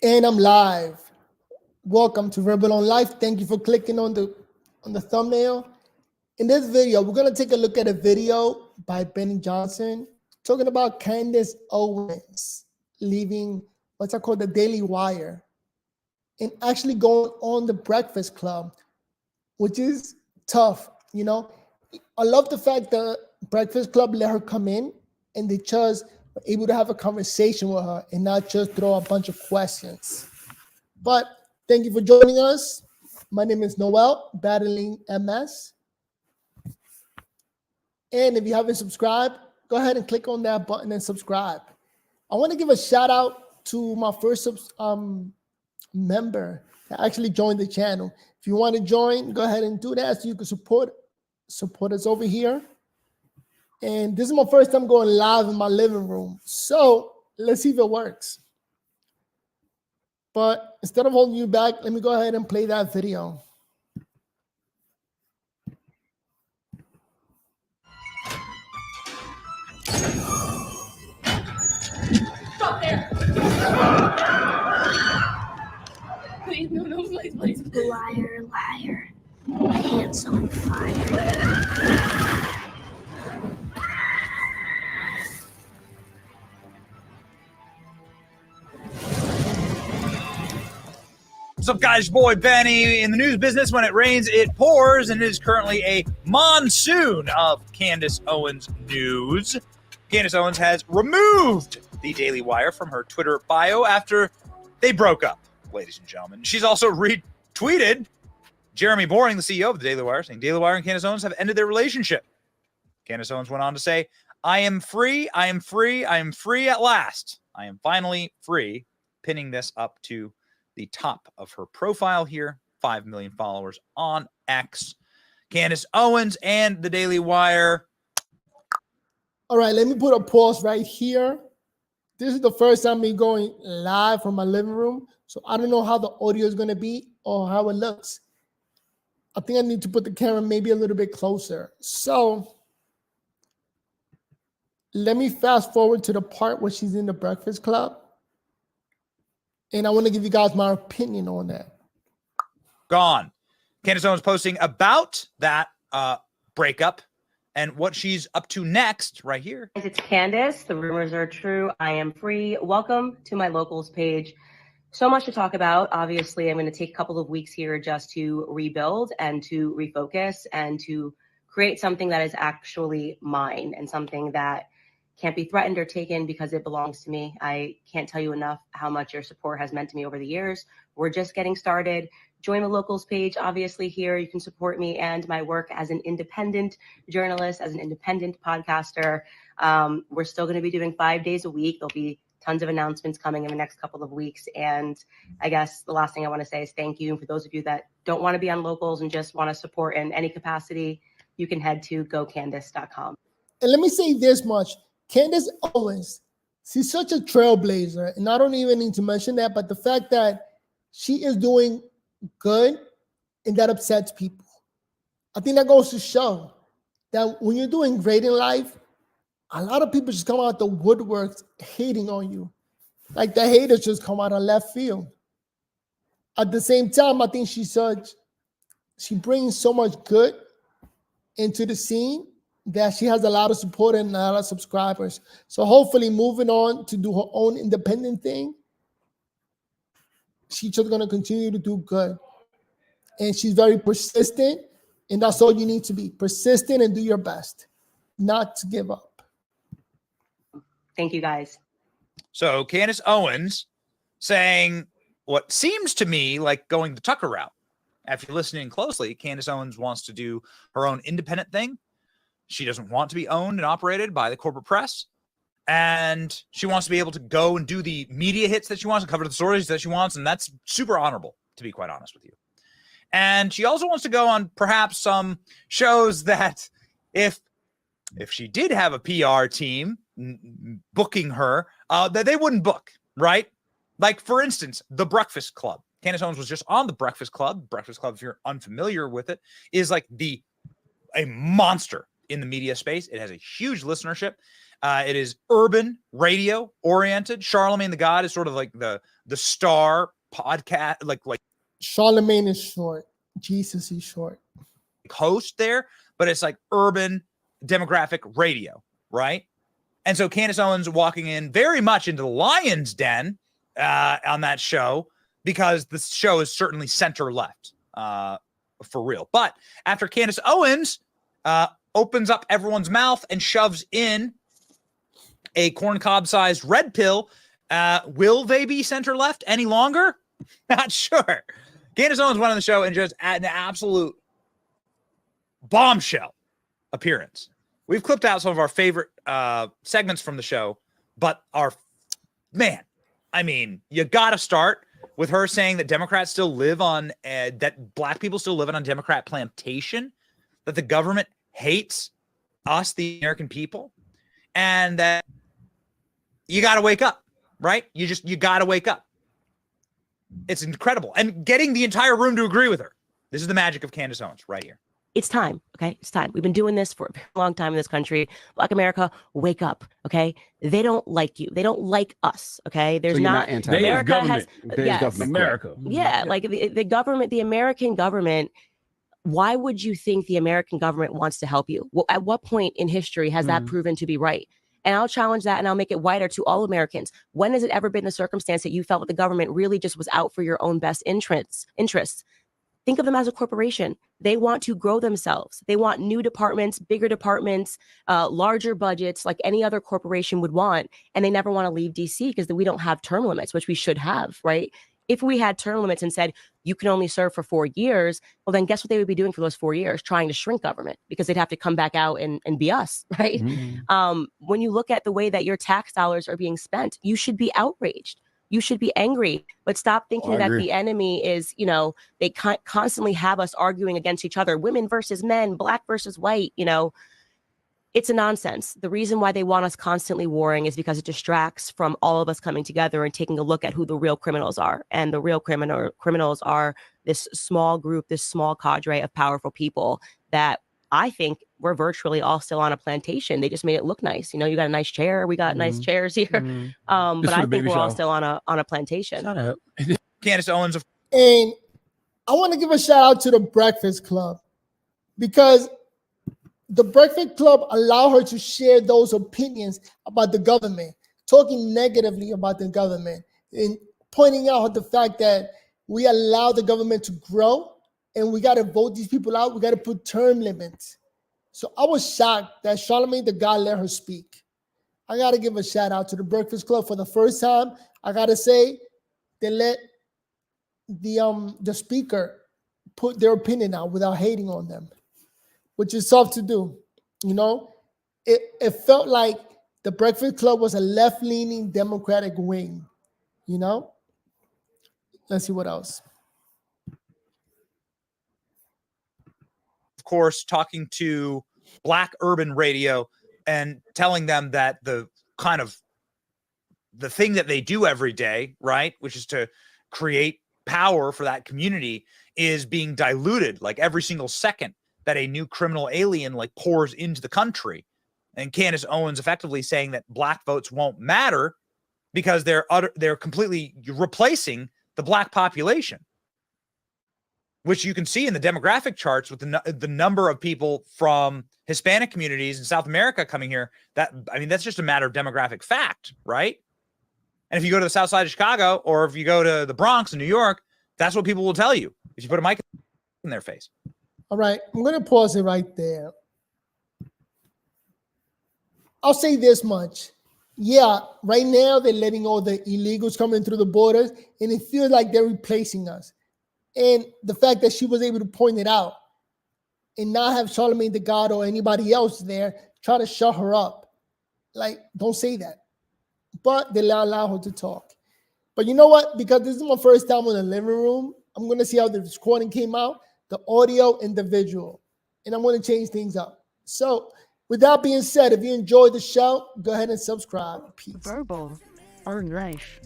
And I'm live. Welcome to Rebel on Life. Thank you for clicking on the thumbnail. In this video, we're gonna take a look at a video by Benny Johnson talking about Candace Owens leaving what's called the Daily Wire and actually going on the Breakfast Club, which is tough. I love the fact that Breakfast Club let her come in and they just were able to have a conversation with her and not just throw a bunch of questions. But thank you for joining us. My name is Noel, battling MS. And if you haven't subscribed, go ahead and click on that button and subscribe. I want to give a shout out to my first member that actually joined the channel. If you want to join, go ahead and do that so you can support us over here. And this is my first time going live in my living room. So let's see if it works. But instead of holding you back, let me go ahead and play that video. Stop there! Please, no, please. Liar, liar. Hands on fire. What's up, guys? Your boy Benny. In the news business, when it rains, it pours, and it is currently a monsoon of Candace Owens news. Candace Owens has removed the Daily Wire from her Twitter bio after they broke up, ladies and gentlemen. She's also retweeted Jeremy Boring, the CEO of the Daily Wire, saying Daily Wire and Candace Owens have ended their relationship. Candace Owens went on to say, I am free at last. I am finally free, pinning this up to the top of her profile here, 5 million followers on X. Candace Owens and the Daily Wire. All right, let me put a pause right here. This is the first time me going live from my living room, so I don't know how the audio is going to be or how it looks. I think I need to put the camera maybe a little bit closer. So let me fast forward to the part where she's in the Breakfast Club. And I want to give you guys my opinion on that. Gone. Candace Owens posting about that breakup and what she's up to next right here. It's Candace. The rumors are true. I am free. Welcome to my locals page. So much to talk about. Obviously, I'm going to take a couple of weeks here just to rebuild and to refocus and to create something that is actually mine and something that can't be threatened or taken because it belongs to me. I can't tell you enough how much your support has meant to me over the years. We're just getting started. Join the locals page. Obviously here you can support me and my work as an independent journalist, as an independent podcaster. We're still going to be doing 5 days a week. There'll be tons of announcements coming in the next couple of weeks. And I guess the last thing I want to say is thank you. And for those of you that don't want to be on locals and just want to support in any capacity, you can head to gocandace.com. And let me say this much. Candace Owens, she's such a trailblazer. And I don't even need to mention that, but the fact that she is doing good and that upsets people. I think that goes to show that when you're doing great in life, a lot of people just come out the woodworks hating on you. Like the haters just come out of left field. At the same time, I think she brings so much good into the scene that she has a lot of support and a lot of subscribers. So hopefully moving on to do her own independent thing, she's just going to continue to do good. And she's very persistent, and that's all you need to be. Persistent and do your best, not to give up. Thank you, guys. So Candace Owens saying what seems to me like going the Tucker route. If you're listening closely, Candace Owens wants to do her own independent thing. She doesn't want to be owned and operated by the corporate press. And she wants to be able to go and do the media hits that she wants and cover the stories that she wants. And that's super honorable, to be quite honest with you. And she also wants to go on perhaps some shows that if she did have a PR team booking her, that they wouldn't book, right? Like, for instance, The Breakfast Club. Candace Owens was just on The Breakfast Club. Breakfast Club, if you're unfamiliar with it, is like a monster in the media space. It has a huge listenership. It is urban radio oriented. Charlemagne the God is sort of like the star podcast, like Charlemagne is short. Jesus is short. host there, but it's like urban demographic radio, right? And so Candace Owens walking in very much into the lion's den on that show, because the show is certainly center left for real. But after Candace Owens opens up everyone's mouth and shoves in a corncob-sized red pill, will they be center left any longer? Not sure. Candace Owens went on the show and just had an absolute bombshell appearance. We've clipped out some of our favorite segments from the show, but you got to start with her saying that Democrats still live on, that black people still live on Democrat plantation, that the government hates us, the American people, and that you got to wake up, right? You got to wake up. It's incredible. And getting the entire room to agree with her. This is the magic of Candace Owens right here. It's time, okay? It's time. We've been doing this for a very long time in this country. Black America, wake up, okay? They don't like you. They don't like us, okay? There's So you're not anti- America has There's government. America. yeah, like the government, the American government. Why would you think the American government wants to help you? Well, at what point in history has that proven to be right? And I'll challenge that, and I'll make it wider to all Americans. When has it ever been the circumstance that you felt that the government really just was out for your own best interests? Think of them as a corporation. They want to grow themselves. They want new departments, bigger departments, larger budgets, like any other corporation would want. And they never want to leave DC because we don't have term limits, which we should have, right? If we had term limits and said you can only serve for 4 years, well, then guess what they would be doing for those 4 years? Trying to shrink government, because they'd have to come back out and be us, right? When you look at the way that your tax dollars are being spent, you should be outraged. You should be angry, but stop thinking that the enemy is, they constantly have us arguing against each other, women versus men, black versus white, It's a nonsense. The reason why they want us constantly warring is because it distracts from all of us coming together and taking a look at who the real criminals are. And the real criminals are this small group, this small cadre of powerful people that I think we're virtually all still on a plantation. They just made it look nice. You got a nice chair. We got nice chairs here. But I think we're all still on a plantation. Shut up. Candace Owens. And I want to give a shout out to the Breakfast Club, because the Breakfast Club allow her to share those opinions about the government, talking negatively about the government, and pointing out the fact that we allow the government to grow, and we got to vote these people out. We got to put term limits. So I was shocked that Charlemagne the God let her speak. I got to give a shout out to the Breakfast Club for the first time. I got to say, they let the speaker put their opinion out without hating on them, which is tough to do. It felt like the Breakfast Club was a left-leaning Democratic wing. Let's see what else. Of course, talking to Black urban radio and telling them that the thing that they do every day, right, which is to create power for that community, is being diluted like every single second that a new criminal alien pours into the country. And Candace Owens effectively saying that black votes won't matter because they're completely replacing the black population, which you can see in the demographic charts with the number of people from Hispanic communities in South America coming here. That's just a matter of demographic fact, right? And if you go to the South Side of Chicago, or if you go to the Bronx in New York, that's what people will tell you if you put a mic in their face. All right, I'm going to pause it right there. I'll say this much. Yeah, right now they're letting all the illegals come in through the borders, and it feels like they're replacing us. And the fact that she was able to point it out and not have Charlemagne the God or anybody else there try to shut her up. Don't say that. But they allow her to talk. But you know what? Because this is my first time in the living room, I'm going to see how the recording came out, the audio and the visual. And I'm going to change things up. So with that being said, if you enjoyed the show, go ahead and subscribe. Peace. Verbal or life.